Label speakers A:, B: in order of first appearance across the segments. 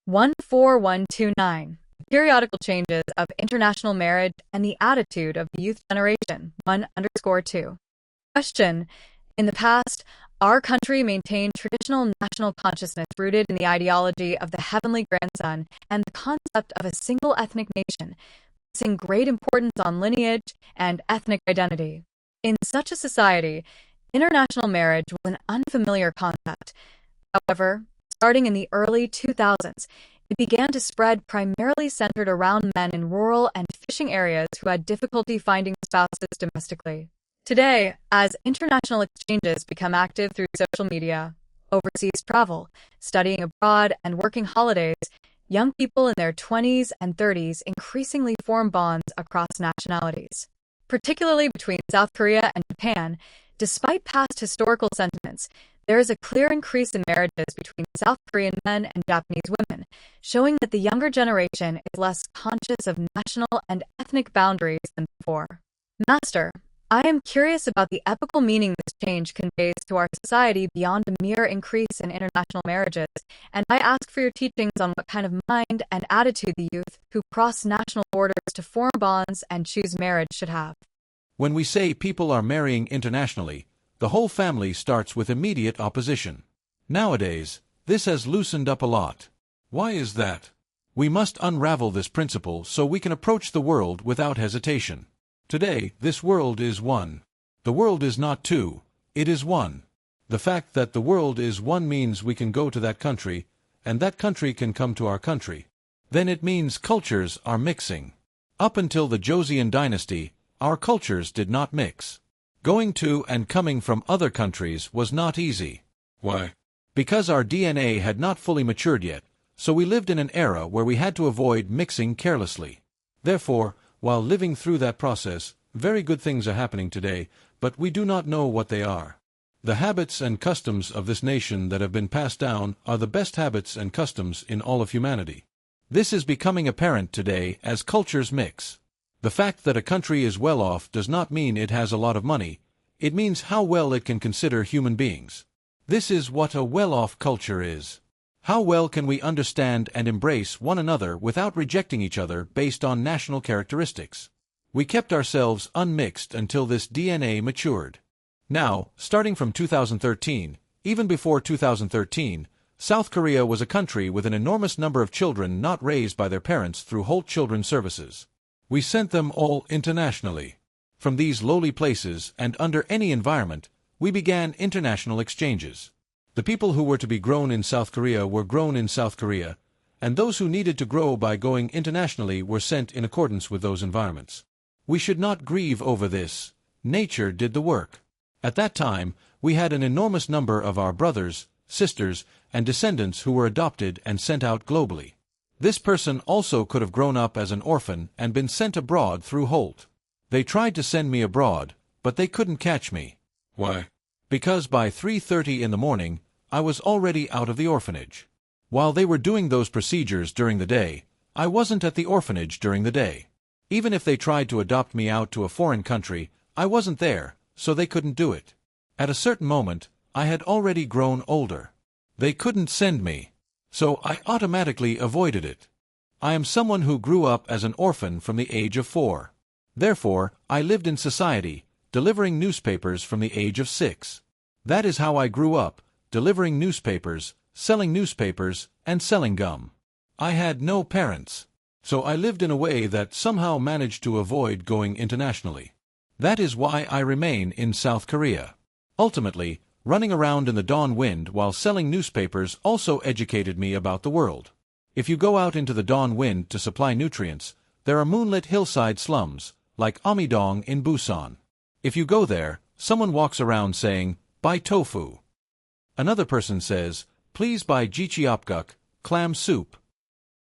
A: 14129. Periodical changes of international marriage and the attitude of the youth generation. 1_2. Question. In the past, our country maintained traditional national consciousness rooted in the ideology of the heavenly grandson and the concept of a single ethnic nation, placing great importance on lineage and ethnic identity. In such a society, international marriage was an unfamiliar concept. However, starting in the early 2000s, it began to spread primarily centered around men in rural and fishing areas who had difficulty finding spouses domestically. Today, as international exchanges become active through social media, overseas travel, studying abroad, and working holidays, young people in their 20s and 30s increasingly form bonds across nationalities. Particularly between South Korea and Japan, despite past historical sentiments, there is a clear increase in marriages between South Korean men and Japanese women, showing that the younger generation is less conscious of national and ethnic boundaries than before. Master, I am curious about the epical meaning this change conveys to our society beyond a mere increase in international marriages, and I ask for your teachings on what kind of mind and attitude the youth who cross national borders to form bonds and choose marriage should have.
B: When we say people are marrying internationally, the whole family starts with immediate opposition. Nowadays, this has loosened up a lot. Why is that? We must unravel this principle so we can approach the world without hesitation. Today, this world is one. The world is not two, it is one. The fact that the world is one means we can go to that country, and that country can come to our country. Then it means cultures are mixing. Up until the Joseon dynasty, our cultures did not mix. Going to and coming from other countries was not easy. Why? Because our DNA had not fully matured yet, so we lived in an era where we had to avoid mixing carelessly. Therefore, while living through that process, very good things are happening today, but we do not know what they are. The habits and customs of this nation that have been passed down are the best habits and customs in all of humanity. This is becoming apparent today as cultures mix. The fact that a country is well off does not mean it has a lot of money, it means how well it can consider human beings. This is what a well-off culture is. How well can we understand and embrace one another without rejecting each other based on national characteristics? We kept ourselves unmixed until this DNA matured. Now, starting from 2013, even before 2013, South Korea was a country with an enormous number of children not raised by their parents through Holt Children's Services. We sent them all internationally. From these lowly places and under any environment, we began international exchanges. The people who were to be grown in South Korea were grown in South Korea, and those who needed to grow by going internationally were sent in accordance with those environments. We should not grieve over this. Nature did the work. At that time, we had an enormous number of our brothers, sisters, and descendants who were adopted and sent out globally. This person also could have grown up as an orphan and been sent abroad through Holt. They tried to send me abroad, but they couldn't catch me. Why? Because by 3:30 in the morning, I was already out of the orphanage. While they were doing those procedures during the day, I wasn't at the orphanage during the day. Even if they tried to adopt me out to a foreign country, I wasn't there, so they couldn't do it. At a certain moment, I had already grown older. They couldn't send me, so I automatically avoided it. I am someone who grew up as an orphan from the age of 4. Therefore, I lived in society, delivering newspapers from the age of 6. That is how I grew up, delivering newspapers, selling newspapers, and selling gum. I had no parents, so I lived in a way that somehow managed to avoid going internationally. That is why I remain in South Korea. Ultimately, running around in the dawn wind while selling newspapers also educated me about the world. If you go out into the dawn wind to supply nutrients, there are moonlit hillside slums, like Amidong in Busan. If you go there, someone walks around saying, "Buy tofu." Another person says, "Please buy jicheopguk, clam soup."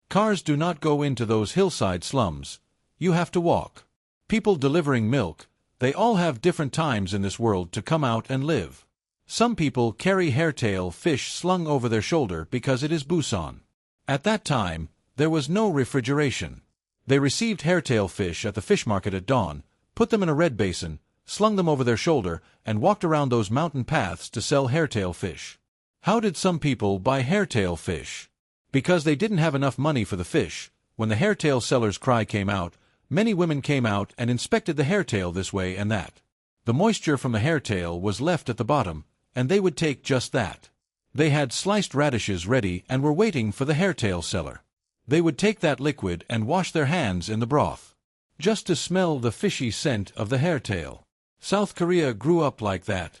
B: Cars do not go into those hillside slums. You have to walk. People delivering milk, they all have different times in this world to come out and live. Some people carry hairtail fish slung over their shoulder because it is Busan. At that time, there was no refrigeration. They received hairtail fish at the fish market at dawn, put them in a red basin, slung them over their shoulder, and walked around those mountain paths to sell hairtail fish. How did some people buy hairtail fish? Because they didn't have enough money for the fish, when the hairtail seller's cry came out, many women came out and inspected the hairtail this way and that. The moisture from the hairtail was left at the bottom, and they would take just that. They had sliced radishes ready and were waiting for the hairtail seller. They would take that liquid and wash their hands in the broth, just to smell the fishy scent of the hairtail. South Korea grew up like that.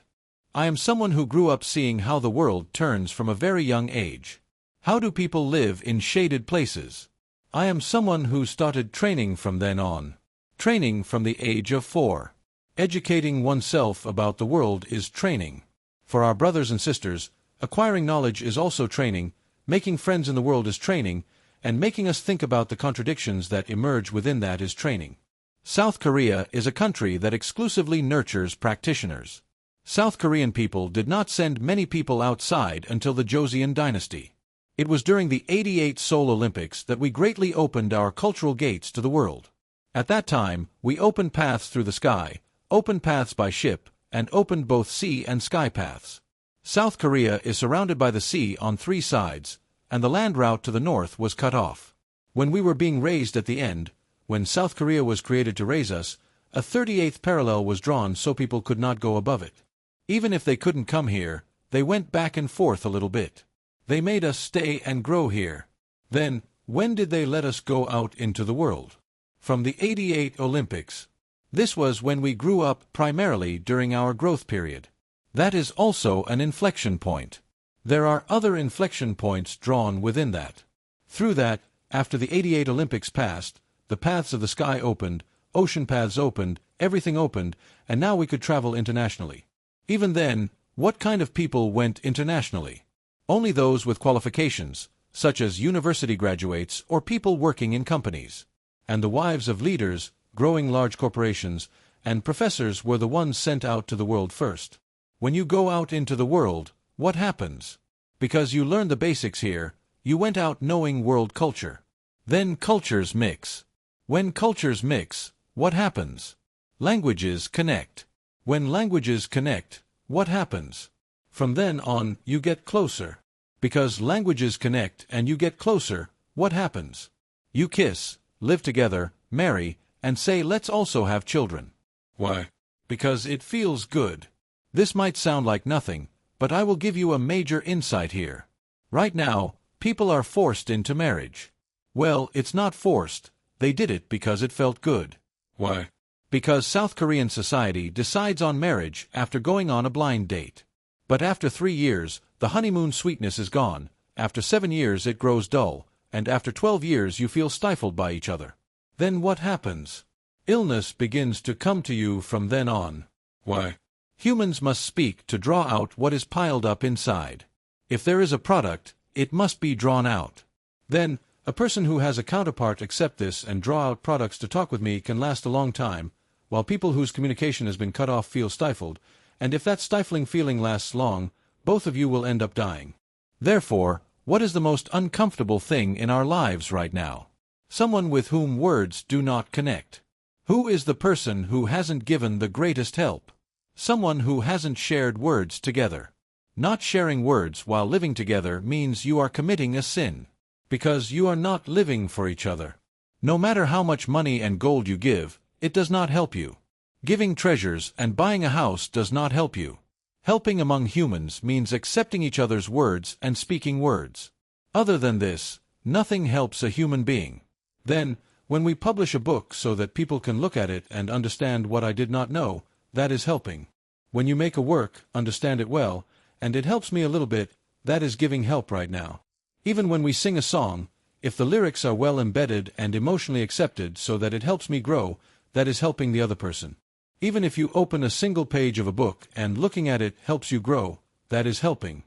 B: I am someone who grew up seeing how the world turns from a very young age. How do people live in shaded places? I am someone who started training from then on. Training from the age of 4. Educating oneself about the world is training. For our brothers and sisters, acquiring knowledge is also training, making friends in the world is training, and making us think about the contradictions that emerge within that is training. South Korea is a country that exclusively nurtures practitioners. South Korean people did not send many people outside until the Joseon dynasty. It was during the '88 Seoul Olympics that we greatly opened our cultural gates to the world. At that time, we opened paths through the sky, opened paths by ship, and opened both sea and sky paths. South Korea is surrounded by the sea on 3 sides, and the land route to the north was cut off. When we were being raised at the end, when South Korea was created to raise us, a 38th parallel was drawn so people could not go above it. Even if they couldn't come here, they went back and forth a little bit. They made us stay and grow here. Then, when did they let us go out into the world? From the '88 Olympics. This was when we grew up primarily during our growth period. That is also an inflection point. There are other inflection points drawn within that. Through that, after the '88 Olympics passed, the paths of the sky opened, ocean paths opened, everything opened, and now we could travel internationally. Even then, what kind of people went internationally? Only those with qualifications, such as university graduates or people working in companies. And the wives of leaders, growing large corporations, and professors were the ones sent out to the world first. When you go out into the world, what happens? Because you learn the basics here, you went out knowing world culture. Then cultures mix. When cultures mix, what happens? Languages connect. When languages connect, what happens? From then on, you get closer. Because languages connect and you get closer, what happens? You kiss, live together, marry, and say let's also have children. Why? Because it feels good. This might sound like nothing, but I will give you a major insight here. Right now, people are forced into marriage. Well, it's not forced. They did it because it felt good. Why? Because South Korean society decides on marriage after going on a blind date. But after 3 years, the honeymoon sweetness is gone, after 7 years it grows dull, and after 12 years you feel stifled by each other. Then what happens? Illness begins to come to you from then on. Why? Humans must speak to draw out what is piled up inside. If there is a product, it must be drawn out. Then, a person who has a counterpart accept this and draw out products to talk with me can last a long time, while people whose communication has been cut off feel stifled, and if that stifling feeling lasts long, both of you will end up dying. Therefore, what is the most uncomfortable thing in our lives right now? Someone with whom words do not connect. Who is the person who hasn't given the greatest help? Someone who hasn't shared words together. Not sharing words while living together means you are committing a sin. Because you are not living for each other. No matter how much money and gold you give, it does not help you. Giving treasures and buying a house does not help you. Helping among humans means accepting each other's words and speaking words. Other than this, nothing helps a human being. Then, when we publish a book so that people can look at it and understand what I did not know, that is helping. When you make a work, understand it well, and it helps me a little bit, that is giving help right now. Even when we sing a song, if the lyrics are well embedded and emotionally accepted so that it helps me grow, that is helping the other person. Even if you open a single page of a book and looking at it helps you grow, that is helping.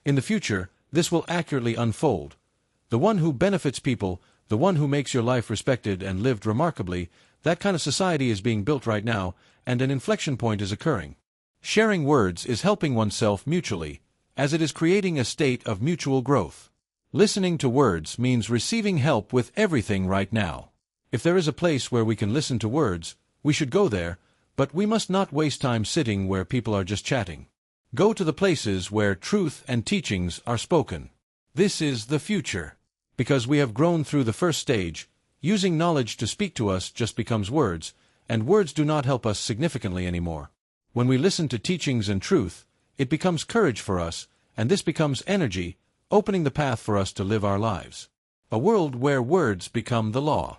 B: In the future, this will accurately unfold. The one who benefits people, the one who makes your life respected and lived remarkably, that kind of society is being built right now, and an inflection point is occurring. Sharing words is helping oneself mutually, as it is creating a state of mutual growth. Listening to words means receiving help with everything right now. If there is a place where we can listen to words, we should go there, but we must not waste time sitting where people are just chatting. Go to the places where truth and teachings are spoken. This is the future. Because we have grown through the first stage, using knowledge to speak to us just becomes words, and words do not help us significantly anymore. When we listen to teachings and truth, it becomes courage for us, and this becomes energy, opening the path for us to live our lives. A world where words become the law.